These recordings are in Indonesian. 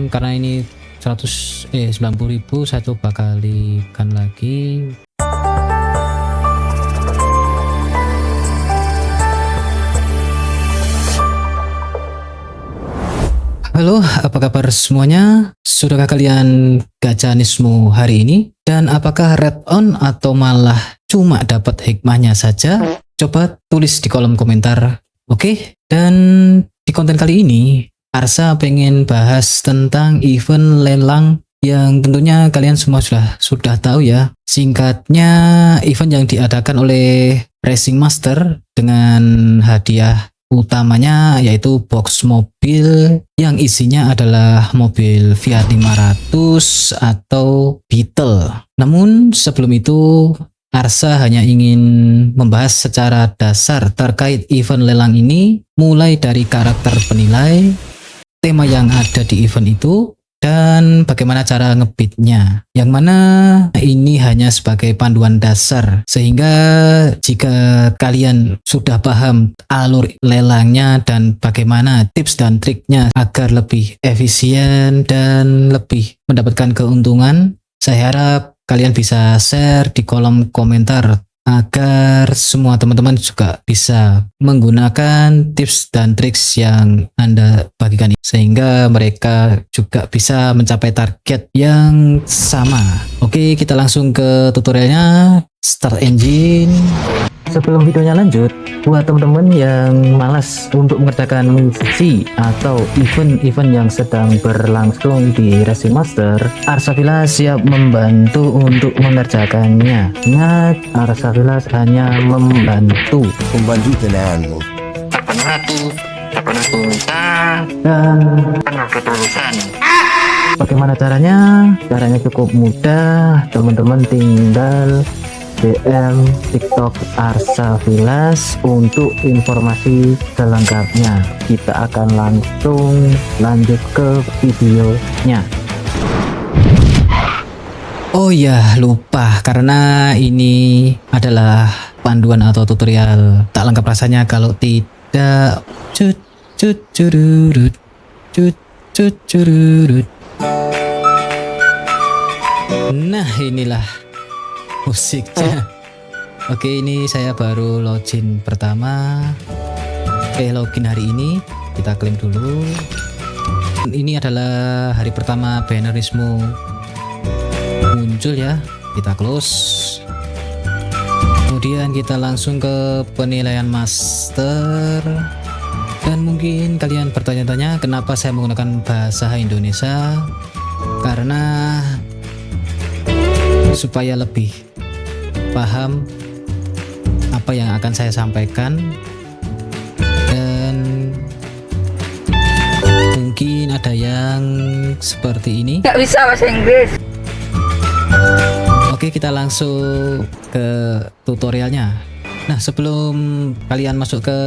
karena ini 90.000, saya coba kalikan lagi. Halo, apa kabar semuanya? Sudahkah kalian gachanismo hari ini? Dan apakah red on atau malah cuma dapat hikmahnya saja? Coba tulis di kolom komentar. Oke? Dan di konten kali ini, Arsa pengen bahas tentang event lelang yang tentunya kalian semua sudah tahu ya. Singkatnya, event yang diadakan oleh Racing Master dengan hadiah utamanya yaitu box mobil yang isinya adalah mobil Fiat 500 atau Beetle. Namun sebelum itu Arsa hanya ingin membahas secara dasar terkait event lelang ini, mulai dari karakter penilai, tema yang ada di event itu, dan bagaimana cara ngebitnya, yang mana ini hanya sebagai panduan dasar, sehingga jika kalian sudah paham alur lelangnya dan bagaimana tips dan triknya agar lebih efisien dan lebih mendapatkan keuntungan, saya harap kalian bisa share di kolom komentar agar semua teman-teman juga bisa menggunakan tips dan triks yang Anda bagikan ini, sehingga mereka juga bisa mencapai target yang sama. Oke, kita langsung ke tutorialnya. Start engine. Sebelum videonya lanjut, buat teman-teman yang malas untuk mengerjakan misi atau event-event yang sedang berlangsung di Racing Master, Arsavilla siap membantu untuk mengerjakannya. Ingat, Arsavilla hanya membantu. Tenangmu. Penuh hati, penuh cinta, Dan penuh ketulusan. bagaimana caranya? Caranya cukup mudah, teman-teman tinggal DM TikTok Arsavillas untuk informasi selengkapnya. Kita akan langsung lanjut ke videonya. Oh ya, lupa, karena ini adalah panduan atau tutorial, tak lengkap rasanya kalau tidak. Cut cut cururut, cut cut cururut. Nah, inilah musiknya. Oke, ini saya baru login pertama. Login hari ini, kita klaim dulu. Ini adalah hari pertama bannerismo muncul ya, kita close. Kemudian kita langsung ke penilaian master. Dan mungkin kalian bertanya-tanya kenapa saya menggunakan bahasa Indonesia, karena supaya lebih paham apa yang akan saya sampaikan, dan mungkin ada yang seperti ini. Nggak bisa bahasa Inggris. Oke, kita langsung ke tutorialnya. Nah, sebelum kalian masuk ke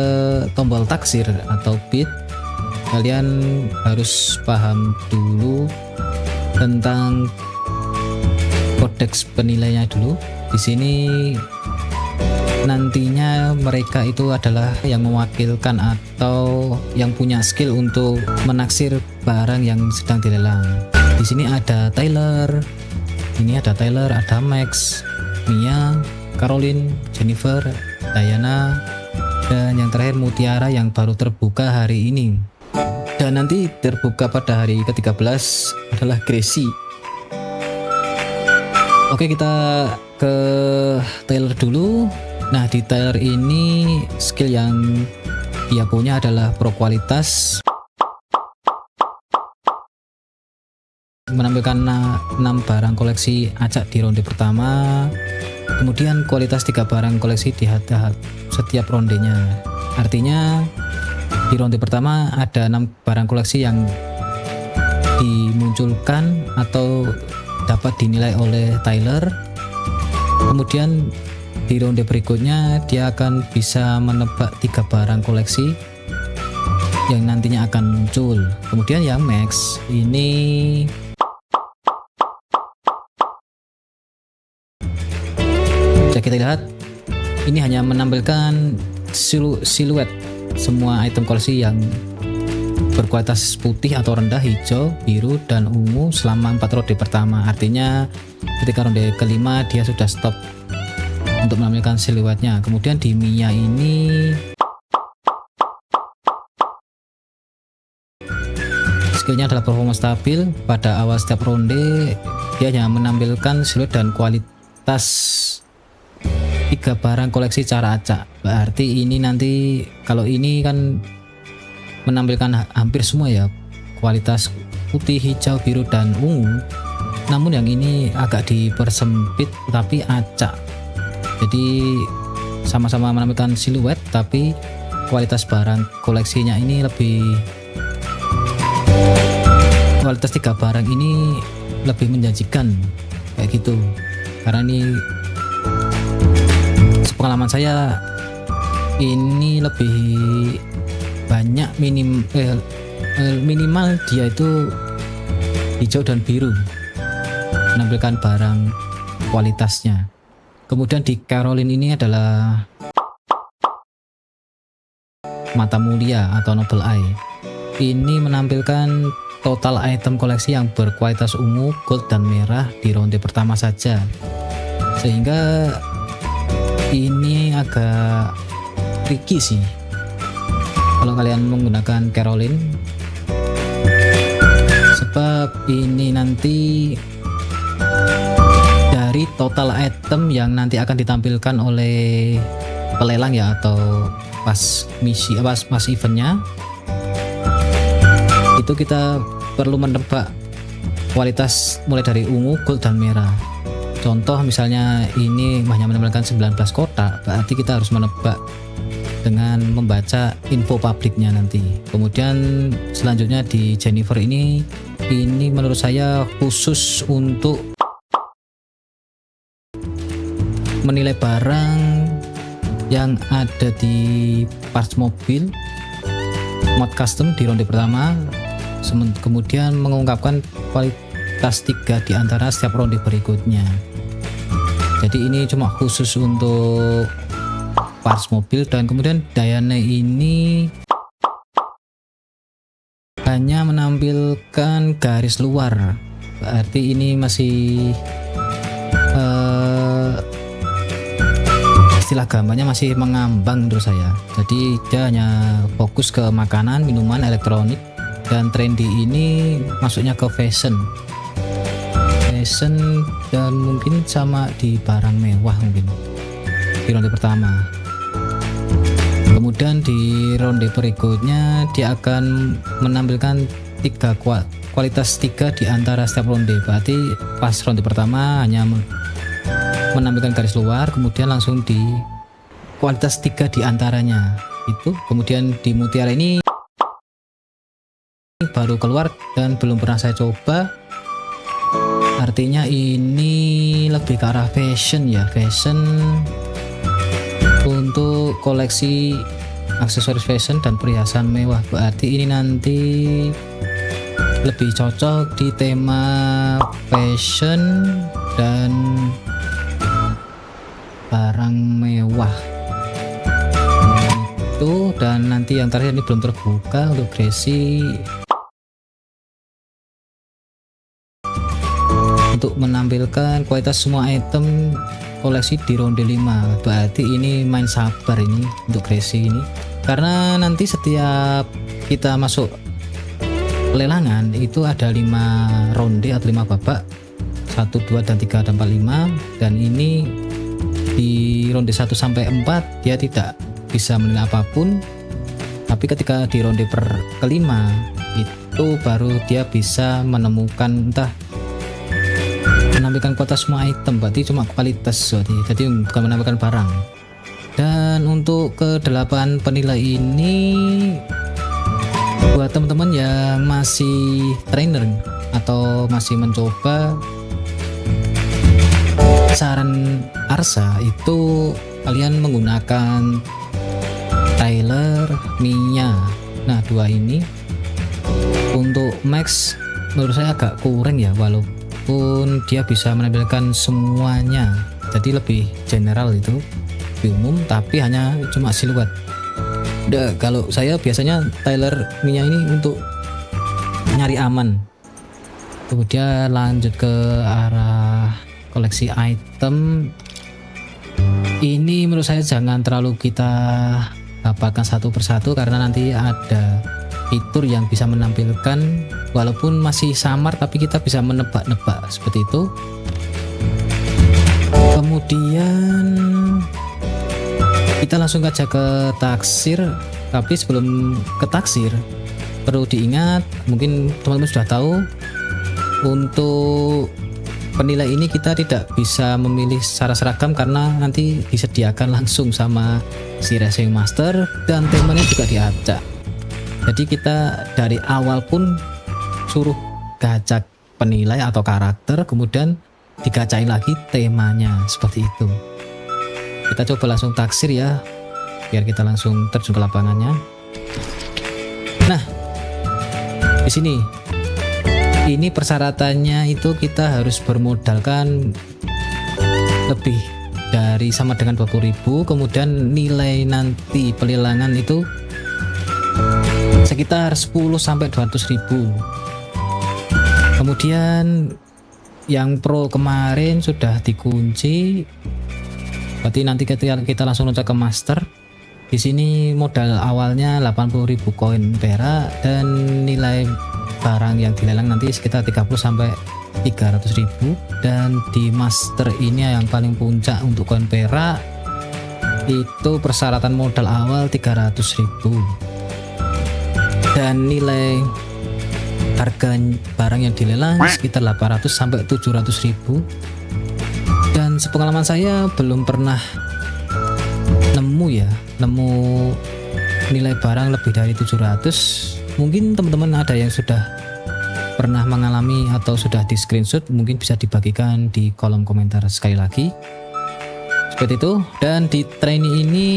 tombol taksir atau bid, kalian harus paham dulu tentang kodeks penilainya dulu. Di sini nantinya mereka itu adalah yang mewakilkan atau yang punya skill untuk menaksir barang yang sedang dilelang. Di sini ada Tyler, ada Max, Mia, Caroline, Jennifer, Diana, dan yang terakhir Mutiara yang baru terbuka hari ini. Dan nanti terbuka pada hari ke-13 adalah Gracie. Oke, kita ke Tyler dulu. Nah, di Tyler ini skill yang dia punya adalah pro kualitas, menampilkan 6 barang koleksi acak di ronde pertama, kemudian kualitas 3 barang koleksi di setiap rondenya. Artinya di ronde pertama ada 6 barang koleksi yang dimunculkan atau dapat dinilai oleh Tyler. Kemudian di ronde berikutnya dia akan bisa menebak 3 barang koleksi yang nantinya akan muncul. Kemudian yang Max ini bisa kita lihat, ini hanya menampilkan siluet semua item koleksi yang berkualitas putih atau rendah, hijau, biru, dan ungu selama 4 ronde pertama. Artinya ketika ronde kelima dia sudah stop untuk menampilkan siluetnya. Kemudian di Mia ini skillnya adalah performa stabil. Pada awal setiap ronde dia hanya menampilkan siluet dan kualitas 3 barang koleksi cara acak. Berarti ini nanti kalau ini kan menampilkan hampir semua ya, kualitas putih, hijau, biru, dan ungu. Namun yang ini agak dipersempit tapi acak, jadi sama-sama menampilkan siluet tapi kualitas barang koleksinya ini lebih, kualitas 3 barang ini lebih menjanjikan kayak gitu. Karena ini sepengalaman saya ini lebih banyak minimal dia itu hijau dan biru menampilkan barang kualitasnya. Kemudian di Caroline ini adalah mata mulia atau noble eye. Ini menampilkan total item koleksi yang berkualitas ungu, gold, dan merah di ronde pertama saja, sehingga ini agak tricky sih kalau kalian menggunakan Caroline, sebab ini nanti dari total item yang nanti akan ditampilkan oleh pelelang ya, atau pas misi pas eventnya itu kita perlu menebak kualitas mulai dari ungu, gold, dan merah. Contoh misalnya ini hanya menampilkan 19 kotak, berarti kita harus menebak dengan membaca info publiknya nanti. Kemudian selanjutnya di Jennifer ini menurut saya khusus untuk menilai barang yang ada di parts mobil mod custom di ronde pertama, kemudian mengungkapkan kualitas 3 di antara setiap ronde berikutnya. Jadi ini cuma khusus untuk parts mobil. Dan kemudian Diane ini hanya menampilkan garis luar, berarti ini masih istilah gambarnya masih mengambang menurut saya. Jadi dia hanya fokus ke makanan, minuman, elektronik, dan trendy ini masuknya ke fashion dan mungkin sama di barang mewah mungkin di ronde pertama. Kemudian di ronde berikutnya dia akan menampilkan kualitas 3 di antara setiap ronde. Berarti pas ronde pertama hanya menampilkan garis luar, kemudian langsung di kualitas 3 di antaranya itu. Kemudian di Mutiara ini baru keluar dan belum pernah saya coba, artinya ini lebih ke arah fashion ya, fashion untuk koleksi aksesoris fashion dan perhiasan mewah. Berarti ini nanti lebih cocok di tema fashion dan barang mewah itu. Dan nanti yang terakhir ini belum terbuka untuk Gracie, untuk menampilkan kualitas semua item koleksi di ronde 5. Berarti ini main sabar ini untuk Gracie ini, karena nanti setiap kita masuk lelangan itu ada 5 ronde atau 5 babak, 1, 2, dan 3, dan 4, 5. Dan ini di ronde 1 sampai 4 dia tidak bisa menilai apapun, tapi ketika di ronde kelima itu baru dia bisa menemukan, entah menampilkan kualitas semua item, berarti cuma kualitas, jadi bukan menampilkan barang. Dan untuk ke-8 penilai ini buat teman-teman yang masih trainer atau masih mencoba, saran Arsa itu kalian menggunakan Tyler, Mia. Nah, 2 ini untuk Max menurut saya agak kurang ya, walaupun dia bisa menampilkan semuanya, jadi lebih general itu, lebih umum, tapi hanya cuma siluet. Udah, kalau saya biasanya Tyler minyak ini untuk nyari aman. Kemudian lanjut ke arah koleksi item. Ini menurut saya jangan terlalu kita dapatkan satu persatu karena nanti ada fitur yang bisa menampilkan walaupun masih samar tapi kita bisa menebak-nebak seperti itu. Kemudian kita langsung aja ke taksir, tapi sebelum ke taksir perlu diingat, mungkin teman-teman sudah tahu, untuk penilai ini kita tidak bisa memilih secara seragam karena nanti disediakan langsung sama si racing master dan temanya juga diacak. Jadi kita dari awal pun suruh gacak penilai atau karakter, kemudian digacain lagi temanya seperti itu. Kita coba langsung taksir ya, biar kita langsung terjun ke lapangannya. Nah, di sini ini persyaratannya itu kita harus bermodalkan lebih dari sama dengan 20.000, kemudian nilai nanti pelelangan itu sekitar 10 sampai 200.000. Kemudian yang pro kemarin sudah dikunci, berarti nanti kita langsung loncat ke master. Di sini modal awalnya 80.000 koin perak dan nilai barang yang dilelang nanti sekitar 30 sampai 300.000. Dan di master ini yang paling puncak untuk koin perak itu persyaratan modal awal 300.000 dan nilai harga barang yang dilelang sekitar 800 sampai 700.000. Dan sepengalaman saya belum pernah nemu nilai barang lebih dari 700. Mungkin teman-teman ada yang sudah pernah mengalami atau sudah di screenshot, mungkin bisa dibagikan di kolom komentar sekali lagi seperti itu. Dan di trainee ini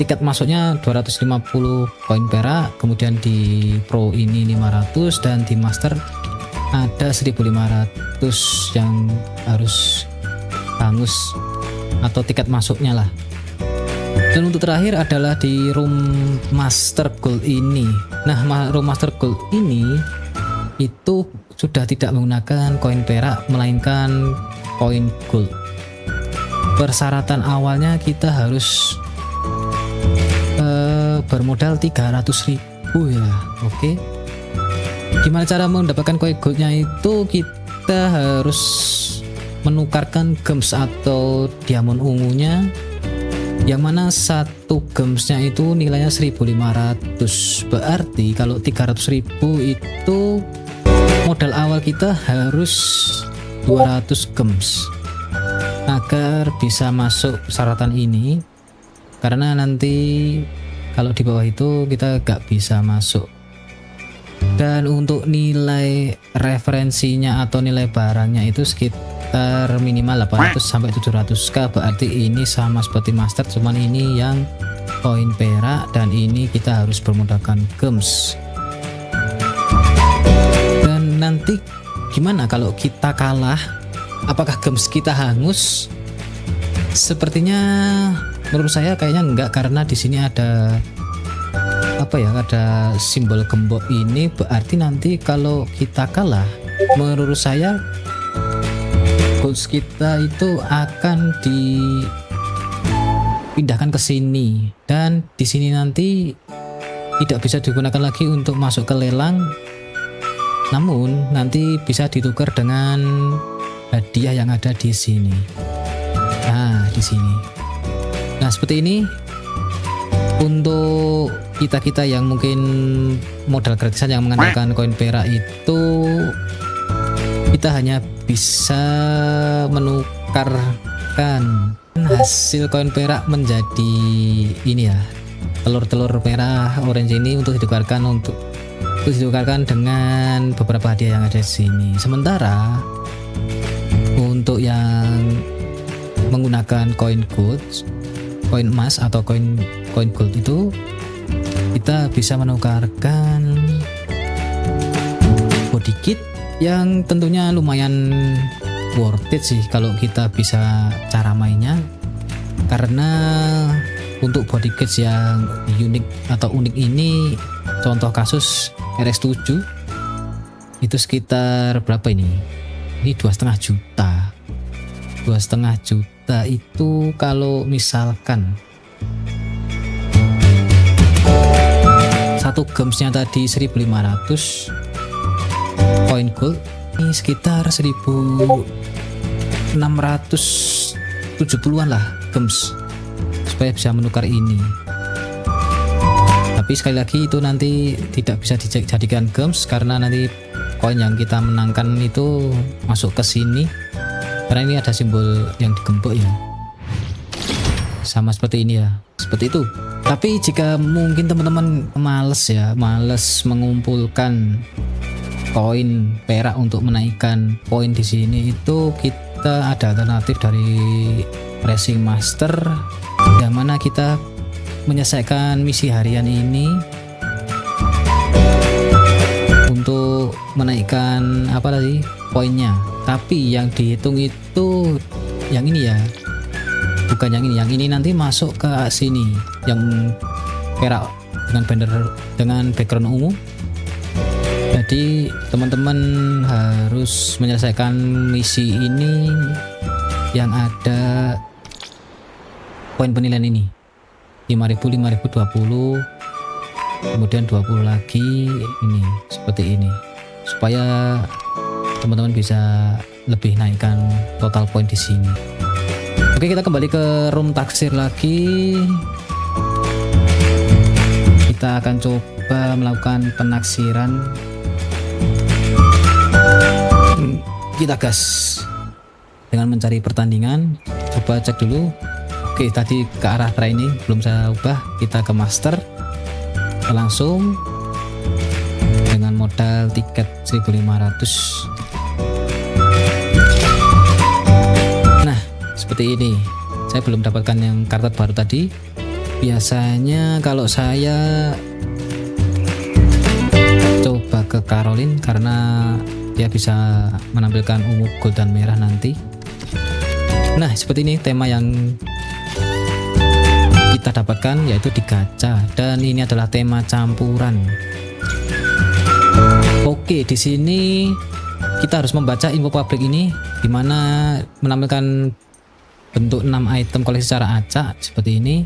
tiket masuknya 250 koin perak, kemudian di pro ini 500 dan di master ada 1.500 yang harus hangus atau tiket masuknya lah. Dan untuk terakhir adalah di room master gold ini. Nah, room master gold ini itu sudah tidak menggunakan koin perak melainkan koin gold. Persyaratan awalnya kita harus bermodal 300.000 ya. Oke. Gimana cara mendapatkan koin goldnya itu? Kita harus menukarkan gems atau diamond ungunya, yang mana satu gemsnya itu nilainya 1.500. Berarti kalau 300.000 itu modal awal kita harus 200 gems agar bisa masuk persyaratan ini, karena nanti kalau di bawah itu kita gak bisa masuk. Dan untuk nilai referensinya atau nilai barangnya itu sekitar minimal 800 sampai 700k. Berarti ini sama seperti master, cuman ini yang koin perak dan ini kita harus bermodalkan gems. Dan nanti gimana kalau kita kalah? Apakah gems kita hangus? Sepertinya menurut saya kayaknya enggak, karena di sini ada ada simbol gembok ini. Berarti nanti kalau kita kalah, menurut saya goals kita itu akan dipindahkan ke sini, dan di sini nanti tidak bisa digunakan lagi untuk masuk ke lelang, namun nanti bisa ditukar dengan hadiah yang ada di sini. Nah, di sini. Nah, seperti ini. Untuk kita yang mungkin modal gratisan yang mengandalkan koin perak itu, kita hanya bisa menukarkan hasil koin perak menjadi ini ya, telur-telur merah orange ini untuk ditukarkan dengan beberapa hadiah yang ada di sini. Sementara untuk yang menggunakan koin gold, koin emas atau koin gold itu kita bisa menukarkan body kit yang tentunya lumayan worth it sih kalau kita bisa cara mainnya, karena untuk body kits yang unik atau unik ini, contoh kasus RX7 itu sekitar berapa ini 2,5 juta. 2,5 juta itu kalau misalkan satu gemsnya tadi 1.500 koin gold, ini sekitar 1.670-an lah gems supaya bisa menukar ini. Tapi sekali lagi itu nanti tidak bisa dijadikan gems karena nanti koin yang kita menangkan itu masuk ke sini karena ini ada simbol yang digembok ya, sama seperti ini ya, seperti itu. Tapi jika mungkin teman-teman males mengumpulkan koin perak untuk menaikkan poin di sini, itu kita ada alternatif dari Racing Master yang mana kita menyelesaikan misi harian ini untuk menaikkan apa tadi poinnya. Tapi yang dihitung itu yang ini ya, bukan yang ini. Yang ini nanti masuk ke sini yang perak dengan background ungu. Jadi teman-teman harus menyelesaikan misi ini yang ada poin penilaian ini 5.000, 5.020, kemudian 20 lagi ini seperti ini, supaya teman-teman bisa lebih naikkan total poin di sini. Oke, kita kembali ke room taksir lagi. Kita akan coba melakukan penaksiran. Kita gas dengan mencari pertandingan. Coba cek dulu. Oke, tadi ke arah training belum saya ubah. Kita ke master langsung dengan modal tiket 1.500. Nah, seperti ini. Saya belum dapatkan yang kartu baru tadi. Biasanya kalau saya coba ke Caroline karena dia bisa menampilkan ungu, gold dan merah nanti. Nah, seperti ini tema yang kita dapatkan, yaitu di gacha, dan ini adalah tema campuran. Oke, di sini kita harus membaca info publik ini, dimana menampilkan bentuk 6 item koleksi secara acak seperti ini.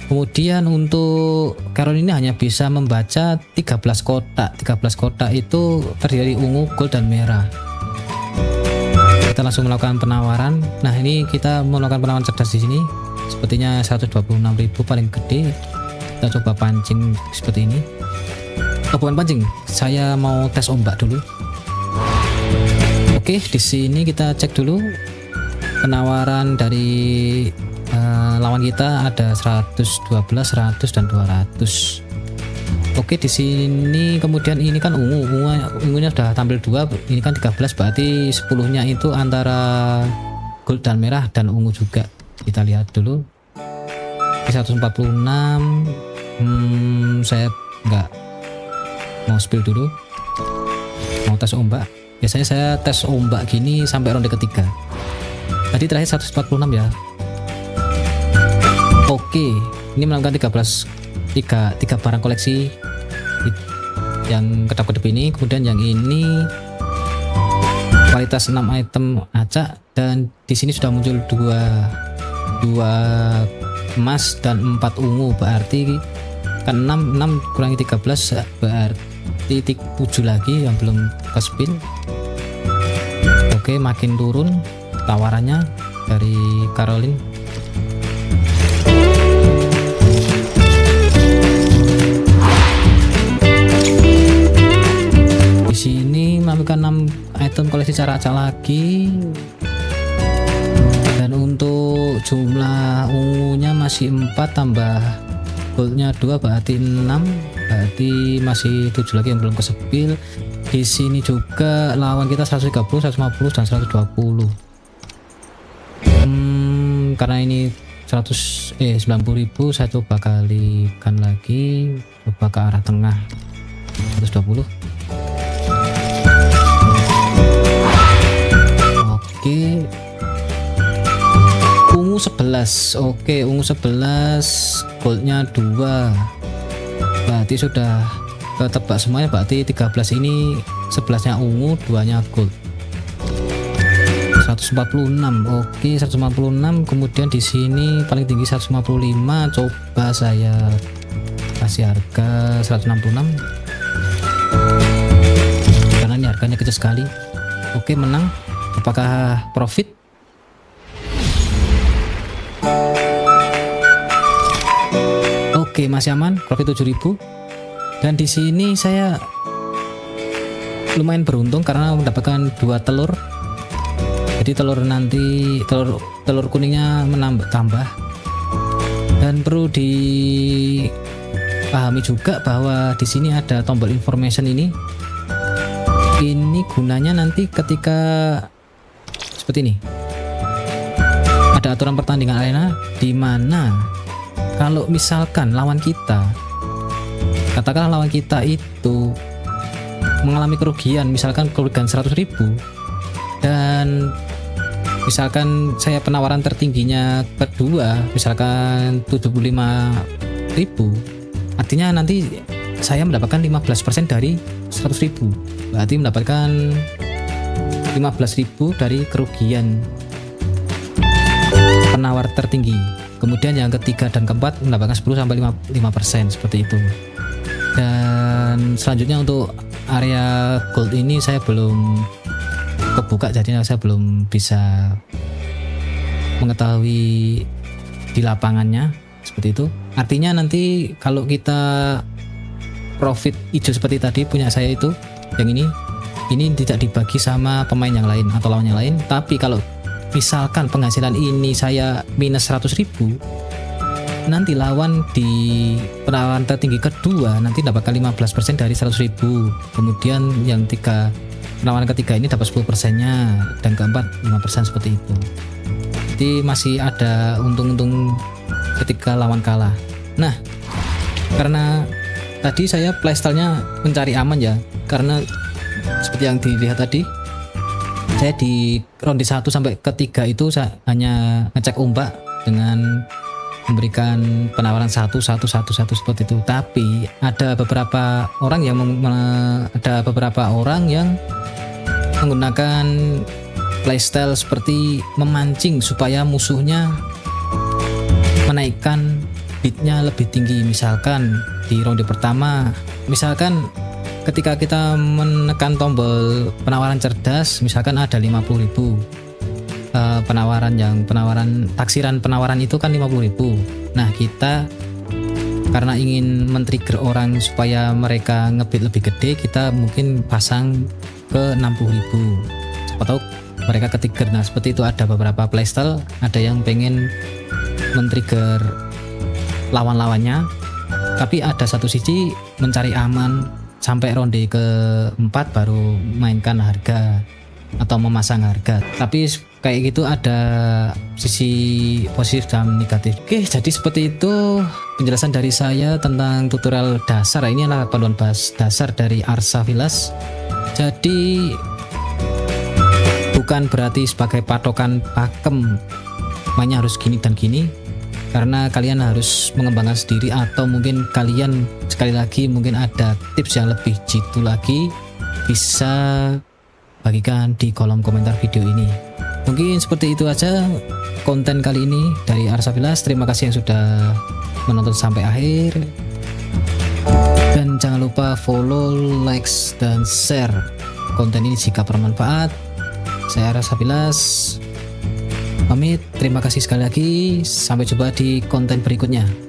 Kemudian untuk Caroline ini hanya bisa membaca 13 kotak. 13 kotak itu terdiri dari ungu, gold dan merah. Kita langsung melakukan penawaran. Nah, ini kita melakukan penawaran cerdas di sini. Sepertinya 126.000 paling gede. Kita coba pancing seperti ini. Oh, bukan pancing. Saya mau tes ombak dulu. Oke, di sini kita cek dulu penawaran dari lawan kita ada 112, 100 dan 200. Oke, di sini kemudian ini kan ungunya sudah tampil 2, ini kan 13, berarti 10-nya itu antara gold dan merah dan ungu juga. Kita lihat dulu. 146. Saya nggak mau spill dulu. Mau tes ombak. Biasanya saya tes ombak gini sampai ronde ketiga. Tadi terakhir 146 ya. Oke, ini melakukan 3 barang koleksi yang kedap-kedap ini. Kemudian yang ini kualitas 6 item acak, dan di sini sudah muncul 2 emas dan 4 ungu, berarti kan 6 kurangi 13 berarti 7 lagi yang belum ke spin. Oke, makin turun tawarannya dari Caroline. Di sini melakukan 6 item koleksi secara acak lagi, dan untuk jumlah ungunya masih 4 tambah goldnya 2 berarti 6, berarti masih 7 lagi yang belum kesepil. Di sini juga lawan kita 130, 150 dan 120. Karena ini 90.000, saya coba kalikan lagi, coba ke arah tengah 120. Oke, ungu 11 Oke, ungu 11, goldnya 2. Berarti sudah ketebak semuanya. Berarti 13 ini 11-nya ungu, 2-nya gold. 146. Oke, 156. Kemudian di sini paling tinggi 155. Coba saya kasih harga 166. Karena ini harganya kecil sekali. Oke, menang. Apakah profit? Oke, masih aman. Profit 7.000. Dan di sini saya lumayan beruntung karena mendapatkan 2 telur. Jadi telur kuningnya tambah. Dan perlu dipahami juga bahwa di sini ada tombol information ini. Ini gunanya nanti ketika seperti ini. Ada aturan pertandingan arena di mana kalau misalkan lawan kita, katakanlah lawan kita itu mengalami kerugian, misalkan kerugian 100.000, dan misalkan saya penawaran tertingginya kedua misalkan 75.000, artinya nanti saya mendapatkan 15% dari 100.000, berarti mendapatkan 15.000 dari kerugian penawar tertinggi. Kemudian yang ketiga dan keempat mendapatkan 10-5% seperti itu. Dan selanjutnya untuk area gold ini saya belum kebuka, jadi saya belum bisa mengetahui di lapangannya seperti itu. Artinya nanti kalau kita profit hijau seperti tadi punya saya itu, yang ini tidak dibagi sama pemain yang lain atau lawan yang lain. Tapi kalau misalkan penghasilan ini saya minus 100.000, nanti lawan di penawaran tertinggi kedua nanti dapatkan 15% dari 100.000. Kemudian yang penawaran ketiga ini dapat 10%-nya, dan keempat 5% seperti itu. Jadi masih ada untung-untung ketika lawan kalah. Nah, karena tadi saya playstyle-nya mencari aman ya, karena seperti yang dilihat tadi, saya di ronde 1 sampai ke 3 itu saya hanya ngecek ombak dengan memberikan penawaran 1 seperti itu. Tapi ada beberapa orang yang menggunakan playstyle seperti memancing supaya musuhnya menaikkan bidnya lebih tinggi. Misalkan di ronde pertama, misalkan ketika kita menekan tombol penawaran cerdas, misalkan ada 50.000 taksiran penawaran itu kan 50.000. Nah, kita karena ingin men-trigger orang supaya mereka ngebid lebih gede, kita mungkin pasang ke 60.000. Siapa tahu mereka ke-trigger. Nah, seperti itu ada beberapa playstyle, ada yang pengen men-trigger lawan-lawannya, tapi ada satu sisi mencari aman sampai ronde ke-4 baru mainkan harga atau memasang harga. Tapi kayak gitu ada sisi positif dan negatif. Oke, jadi seperti itu penjelasan dari saya tentang tutorial dasar. Ini adalah panduan dasar dari Arsa Vilas. Jadi bukan berarti sebagai patokan pakem mainnya harus gini dan gini, karena kalian harus mengembangkan sendiri, atau mungkin kalian sekali lagi mungkin ada tips yang lebih jitu lagi, bisa bagikan di kolom komentar video ini. Mungkin seperti itu aja konten kali ini dari Arsa Vilas. Terima kasih yang sudah menonton sampai akhir, dan jangan lupa follow, likes, dan share konten ini jika bermanfaat. Saya Arsa Vilas pamit, terima kasih sekali lagi, sampai jumpa di konten berikutnya.